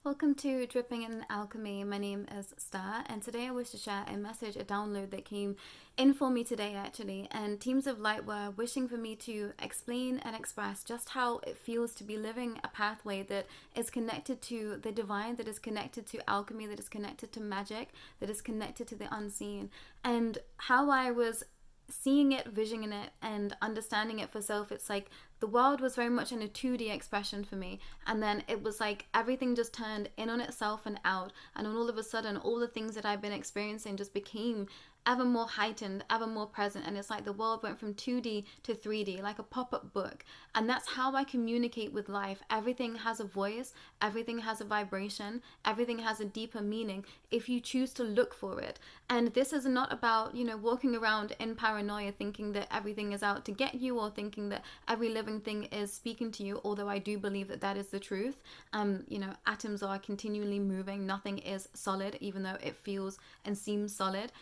Welcome to Dripping in Alchemy. My name is Starr, and today I wish to share a message, a download that came in for me today, actually. And teams of light were wishing for me to explain and express just how it feels to be living a pathway that is connected to the divine, that is connected to alchemy, that is connected to magic, that is connected to the unseen, and how I was seeing it, visioning it, and understanding it for self. It's like the world was very much in a 2D expression for me, and then it was like everything just turned in on itself and out, and then all of a sudden all the things that I've been experiencing just became ever more heightened, ever more present, and it's like the world went from 2D to 3D, like a pop-up book. And that's how I communicate with life. Everything has a voice, everything has a vibration, everything has a deeper meaning if you choose to look for it. And this is not about, walking around in paranoia thinking that everything is out to get you, or thinking that every living thing is speaking to you, although I do believe that that is the truth. Atoms are continually moving. Nothing is solid, even though it feels and seems solid.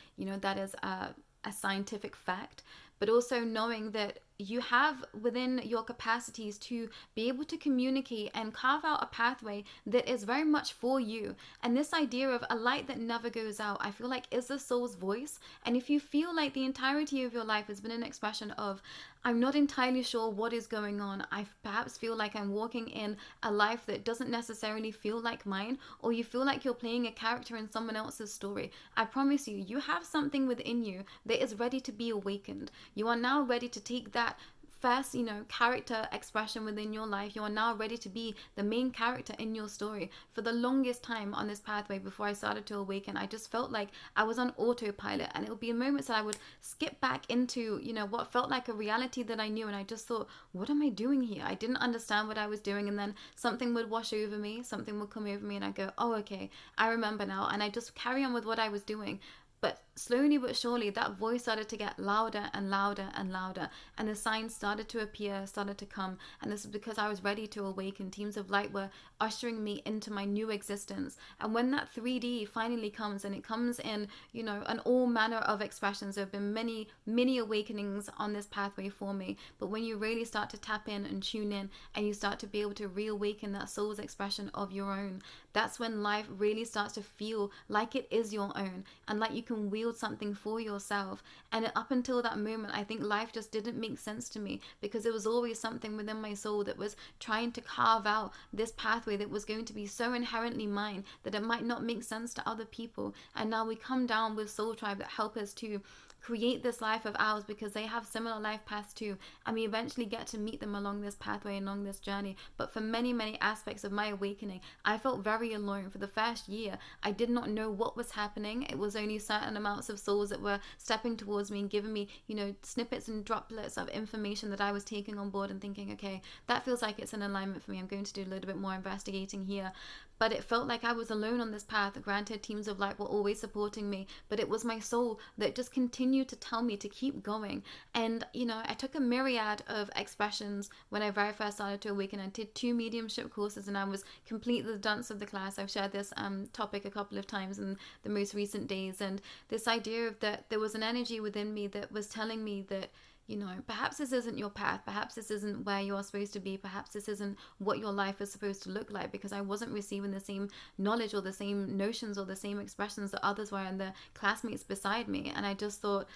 That is a scientific fact. But also knowing that you have within your capacities to be able to communicate and carve out a pathway that is very much for you. And this idea of a light that never goes out, I feel like is the soul's voice. And if you feel like the entirety of your life has been an expression of, I'm not entirely sure what is going on, I perhaps feel like I'm walking in a life that doesn't necessarily feel like mine, or you feel like you're playing a character in someone else's story, I promise you, you have something within you that is ready to be awakened. You are now ready to take that first, character expression within your life. You are now ready to be the main character in your story. For the longest time on this pathway before I started to awaken, I just felt like I was on autopilot, and it would be moments that I would skip back into, what felt like a reality that I knew, and I just thought, what am I doing here? I didn't understand what I was doing, and then something would wash over me, something would come over me, and I go, oh, okay, I remember now, and I just carry on with what I was doing. But slowly but surely, that voice started to get louder and louder and louder, and the signs started to appear, started to come. And this is because I was ready to awaken. Teams of light were ushering me into my new existence. And when that 3D finally comes, and it comes in, an all manner of expressions, there have been many, many awakenings on this pathway for me. But when you really start to tap in and tune in, and you start to be able to reawaken that soul's expression of your own, that's when life really starts to feel like it is your own, and like you can wield something for yourself. And up until that moment, I think life just didn't make sense to me, because there was always something within my soul that was trying to carve out this pathway that was going to be so inherently mine that it might not make sense to other people. And now we come down with Soul Tribe that help us to create this life of ours, because they have similar life paths too, and we eventually get to meet them along this pathway, along this journey. But for many, many aspects of my awakening, I felt very alone. For the first year, I did not know what was happening. It was only certain amounts of souls that were stepping towards me and giving me, snippets and droplets of information that I was taking on board and thinking, okay, that feels like it's in alignment for me. I'm going to do a little bit more investigating here. But it felt like I was alone on this path. Granted, teams of light were always supporting me, but it was my soul that just continued to tell me to keep going. And, I took a myriad of expressions when I very first started to awaken. I did 2 mediumship courses, and I was completely the dunce of the class. I've shared this topic a couple of times in the most recent days. And this idea of that there was an energy within me that was telling me that, perhaps this isn't your path, perhaps this isn't where you're supposed to be, perhaps this isn't what your life is supposed to look like, because I wasn't receiving the same knowledge or the same notions or the same expressions that others were and the classmates beside me. And I just thought,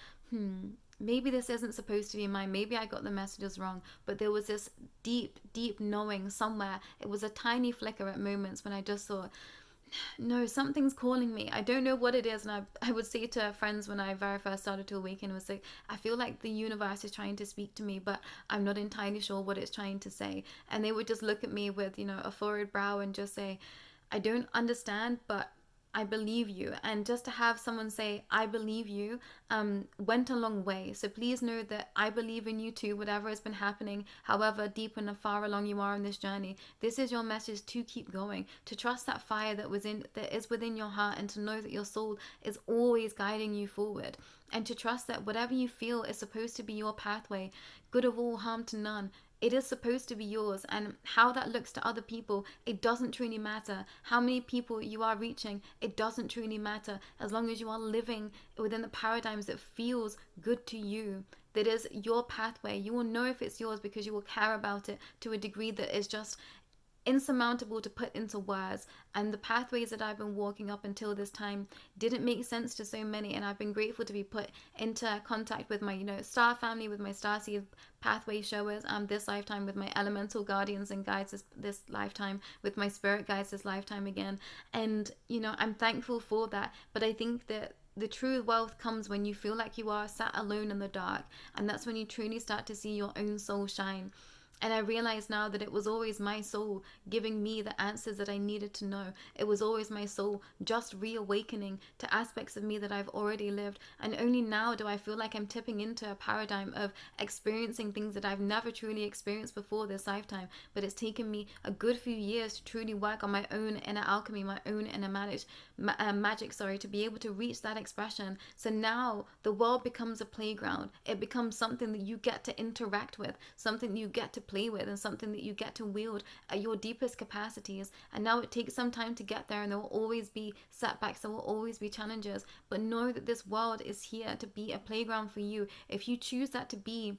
maybe this isn't supposed to be mine. Maybe I got the messages wrong. But there was this deep, deep knowing somewhere. It was a tiny flicker at moments when I just thought, no, something's calling me. I don't know what it is. And I would say to friends when I very first started to awaken, was like, I feel like the universe is trying to speak to me, but I'm not entirely sure what it's trying to say. And they would just look at me with, a furrowed brow and just say, I don't understand, but I believe you. And just to have someone say, I believe you, went a long way. So please know that I believe in you too, whatever has been happening, however deep and far along you are in this journey. This is your message to keep going, to trust that fire that is within your heart, and to know that your soul is always guiding you forward. And to trust that whatever you feel is supposed to be your pathway, good of all, harm to none, it is supposed to be yours. And how that looks to other people, it doesn't truly matter. How many people you are reaching, it doesn't truly matter, as long as you are living within the paradigms that feels good to you, that is your pathway. You will know if it's yours because you will care about it to a degree that is just insurmountable to put into words, and the pathways that I've been walking up until this time didn't make sense to so many, and I've been grateful to be put into contact with my Star family, with my Starseed pathway showers this lifetime, with my elemental guardians and guides this lifetime, with my spirit guides this lifetime again. And I'm thankful for that. But I think that the true wealth comes when you feel like you are sat alone in the dark, and that's when you truly start to see your own soul shine. And I realize now that it was always my soul giving me the answers that I needed to know. It was always my soul just reawakening to aspects of me that I've already lived. And only now do I feel like I'm tipping into a paradigm of experiencing things that I've never truly experienced before this lifetime. But it's taken me a good few years to truly work on my own inner alchemy, my own inner magic, to be able to reach that expression. So now the world becomes a playground. It becomes something that you get to interact with, something you get to play with, and something that you get to wield at your deepest capacities. And now it takes some time to get there, and there will always be setbacks, there will always be challenges, but know that this world is here to be a playground for you if you choose that to be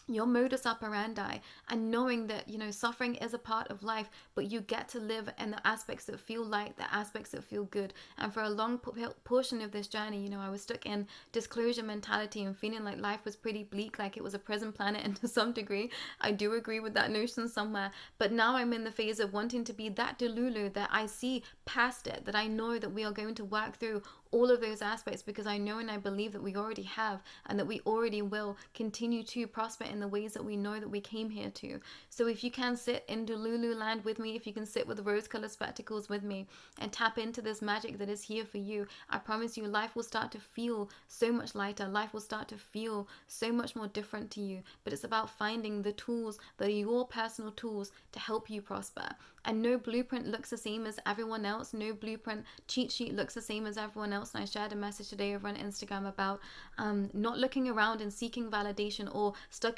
your modus operandi, and knowing that suffering is a part of life, but you get to live in the aspects that feel light, the aspects that feel good. And for a long portion of this journey, I was stuck in disclosure mentality and feeling like life was pretty bleak, like it was a prison planet. And to some degree I do agree with that notion somewhere, but now I'm in the phase of wanting to be that Delulu, that I see past it, that I know that we are going to work through all of those aspects, because I know and I believe that we already have, and that we already will continue to prosper in the ways that we know that we came here to. So if you can sit in Delulu land with me, if you can sit with rose-colored spectacles with me and tap into this magic that is here for you, I promise you life will start to feel so much lighter. Life will start to feel so much more different to you. But it's about finding the tools that are your personal tools to help you prosper. And no blueprint looks the same as everyone else. No blueprint cheat sheet looks the same as everyone else. And I shared a message today over on Instagram about not looking around and seeking validation, or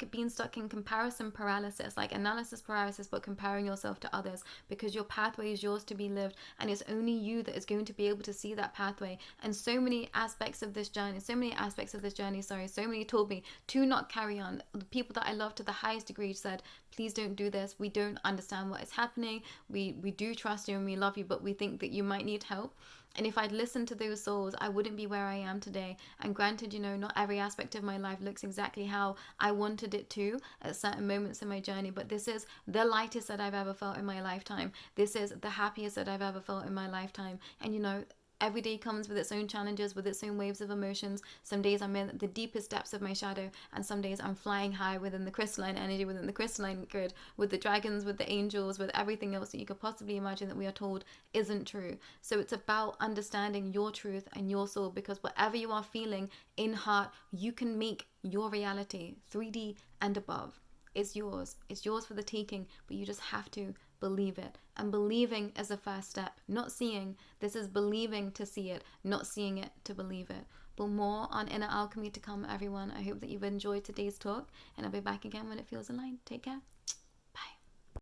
being stuck in comparison paralysis, like analysis paralysis, but comparing yourself to others, because your pathway is yours to be lived, and it's only you that is going to be able to see that pathway. And so many aspects of this journey, so many told me to not carry on. The people that I love to the highest degree said, please don't do this. We don't understand what is happening. We do trust you and we love you, but we think that you might need help. And if I'd listened to those souls, I wouldn't be where I am today. And granted, not every aspect of my life looks exactly how I wanted it to at certain moments in my journey, but this is the lightest that I've ever felt in my lifetime. This is the happiest that I've ever felt in my lifetime. And every day comes with its own challenges, with its own waves of emotions. Some days I'm in the deepest depths of my shadow, and some days I'm flying high within the crystalline energy, within the crystalline grid, with the dragons, with the angels, with everything else that you could possibly imagine that we are told isn't true. So it's about understanding your truth and your soul, because whatever you are feeling in heart, you can make your reality 3D and above. It's yours. It's yours for the taking, but you just have to believe it. And believing is the first step, not seeing. This is believing to see it, not seeing it to believe it. But more on inner alchemy to come, everyone. I hope that you've enjoyed today's talk, and I'll be back again when it feels aligned. Take care.